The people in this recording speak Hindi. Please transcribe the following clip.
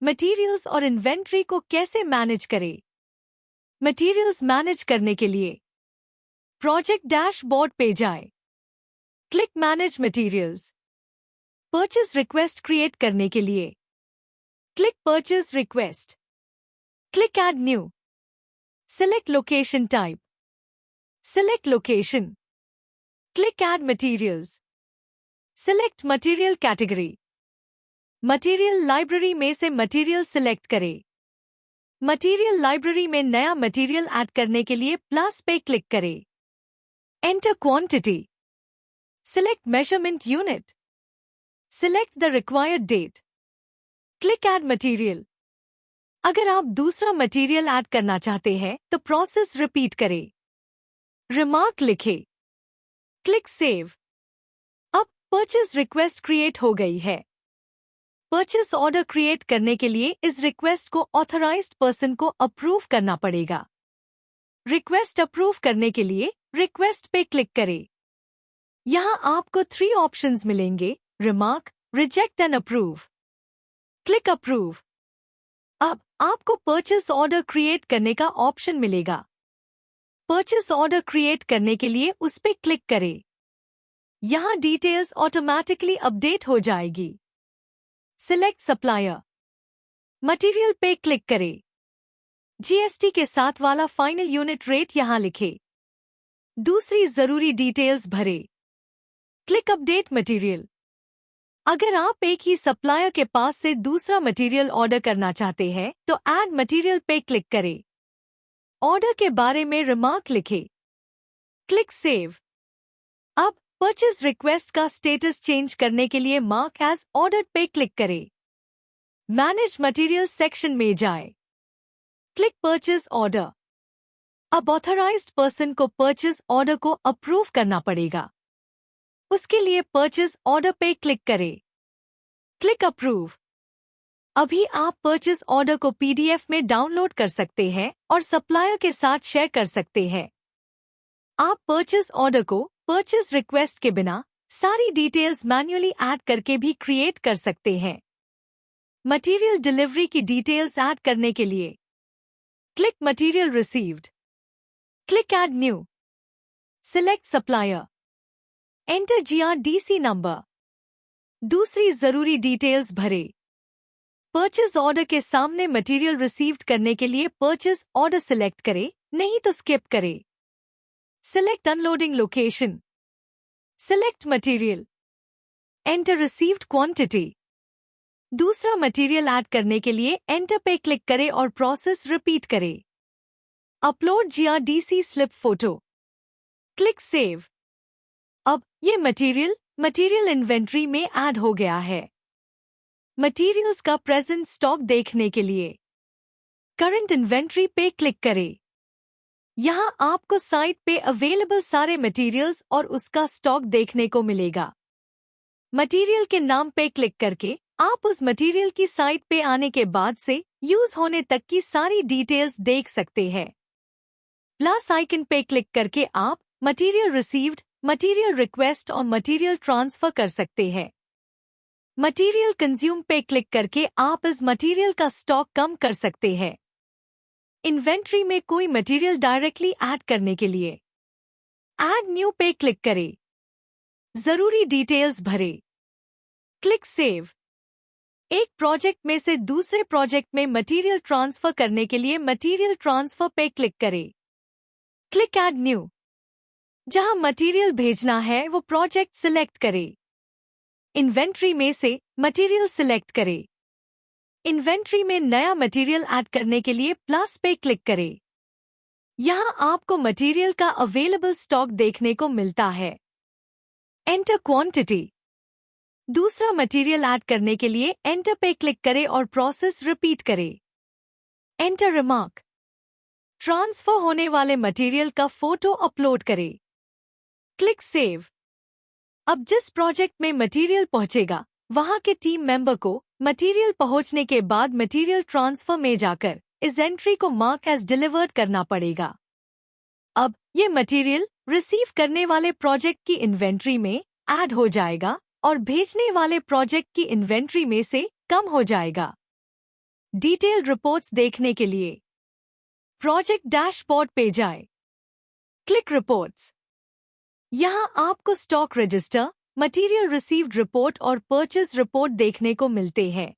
मटेरियल्स और इन्वेंट्री को कैसे मैनेज करें? मटेरियल्स मैनेज करने के लिए प्रोजेक्ट डैशबोर्ड पे जाएं। Click manage materials. Purchase request create करने के लिए click purchase request. Click add new. Select location type. Select location. Click add materials. Select material category. Material library में से मटेरियल सिलेक्ट करें। मटेरियल लाइब्रेरी में नया मटेरियल ऐड करने के लिए प्लस पे क्लिक करें। Enter quantity. Select measurement unit. Select the required date. Click add material. अगर आप दूसरा मटेरियल ऐड करना चाहते हैं तो प्रोसेस रिपीट करें। रिमार्क लिखें। Click save. अब परचेज रिक्वेस्ट क्रिएट हो गई है। परचेस ऑर्डर क्रिएट करने के लिए इस रिक्वेस्ट को ऑथराइज्ड पर्सन को अप्रूव करना पड़ेगा। रिक्वेस्ट अप्रूव करने के लिए रिक्वेस्ट पे क्लिक करें। यहाँ आपको 3 ऑप्शंस मिलेंगे: remark, reject and approve. Click approve. अब आपको परचेस ऑर्डर क्रिएट करने का ऑप्शन मिलेगा। परचेस ऑर्डर क्रिएट करने के लिए उस पे क्लिक करें। यहाँ डिटेल्स ऑटोमैटिकली अपडेट हो जाएगी। Select supplier. मटेरियल पे क्लिक करें। जीएसटी के साथ वाला फाइनल यूनिट रेट यहाँ लिखें। दूसरी जरूरी डिटेल्स भरें। Click update material. अगर आप एक ही सप्लायर के पास से दूसरा मटेरियल ऑर्डर करना चाहते हैं तो ऐड मटेरियल पे क्लिक करें। ऑर्डर के बारे में रिमार्क लिखें। Click save. अब परचेज रिक्वेस्ट का स्टेटस चेंज करने के लिए मार्क एज ऑर्डर्ड पे क्लिक करें। मैनेज मटेरियल सेक्शन में जाएं। Click purchase order. अब ऑथराइज्ड पर्सन को परचेज ऑर्डर को अप्रूव करना पड़ेगा। उसके लिए परचेज ऑर्डर पे क्लिक करें। Click approve. अभी आप परचेज ऑर्डर को पीडीएफ में डाउनलोड कर सकते हैं और सप्लायर के साथ शेयर कर सकते हैं। आप परचेज ऑर्डर को परचेज रिक्वेस्ट के बिना सारी डिटेल्स मैन्युअली ऐड करके भी क्रिएट कर सकते हैं। मटेरियल डिलीवरी की डिटेल्स ऐड करने के लिए click material received. Click add new. Select supplier. Enter GRDC number. दूसरी जरूरी डिटेल्स भरें। परचेज ऑर्डर के सामने मटेरियल रिसीव्ड करने के लिए परचेज ऑर्डर सिलेक्ट करें, नहीं तो स्किप करें। Select unloading location. Select material. Enter received quantity. दूसरा मटेरियल ऐड करने के लिए एंटर पे क्लिक करें और प्रोसेस रिपीट करें। Upload GRDC slip photo. Click save. अब ये मटेरियल इन्वेंट्री में ऐड हो गया है। मटेरियल्स का प्रेजेंट स्टॉक देखने के लिए करंट इन्वेंट्री पे क्लिक करें। यहाँ आपको साइट पे अवेलेबल सारे मटेरियल्स और उसका स्टॉक देखने को मिलेगा। मटेरियल के नाम पे क्लिक करके आप उस मटेरियल की साइट पे आने के बाद से यूज होने तक की सारी डिटेल्स देख सकते हैं। प्लस आइकन पे क्लिक करके आप मटेरियल रिसीव्ड, मटेरियल रिक्वेस्ट और मटेरियल ट्रांसफर कर सकते हैं। मटेरियल कंज्यूम पे क्लिक करके आप इस मटेरियल का स्टॉक कम कर सकते हैं। इन्वेंट्री में कोई मटेरियल डायरेक्टली ऐड करने के लिए ऐड न्यू पे क्लिक करें। जरूरी डिटेल्स भरें। Click save. एक प्रोजेक्ट में से दूसरे प्रोजेक्ट में मटेरियल ट्रांसफर करने के लिए मटेरियल ट्रांसफर पे क्लिक करें। Click add new. जहां मटेरियल भेजना है वो प्रोजेक्ट सिलेक्ट करें। इन्वेंट्री में से मटेरियल सिलेक्ट करें। इन्वेंट्री में नया मटेरियल ऐड करने के लिए प्लस पे क्लिक करें। यहां आपको मटेरियल का अवेलेबल स्टॉक देखने को मिलता है। Enter quantity. दूसरा मटेरियल ऐड करने के लिए एंटर पे क्लिक करें और प्रोसेस रिपीट करें। Enter remark. ट्रांसफर होने वाले मटेरियल का फोटो अपलोड करें। Click save. अब जिस प्रोजेक्ट में मटेरियल पहुंचेगा वहां के टीम मेंबर को मटेरियल पहुंचने के बाद मटेरियल ट्रांसफर में जाकर इस एंट्री को मार्क एज डिलीवर्ड करना पड़ेगा। अब ये मटेरियल रिसीव करने वाले प्रोजेक्ट की इन्वेंट्री में ऐड हो जाएगा और भेजने वाले प्रोजेक्ट की इन्वेंट्री में से कम हो जाएगा। डिटेल्ड रिपोर्ट्स देखने के लिए प्रोजेक्ट डैशबोर्ड पे जाएं। Click reports. यहाँ आपको stock register, material received report और परचेज रिपोर्ट देखने को मिलते हैं।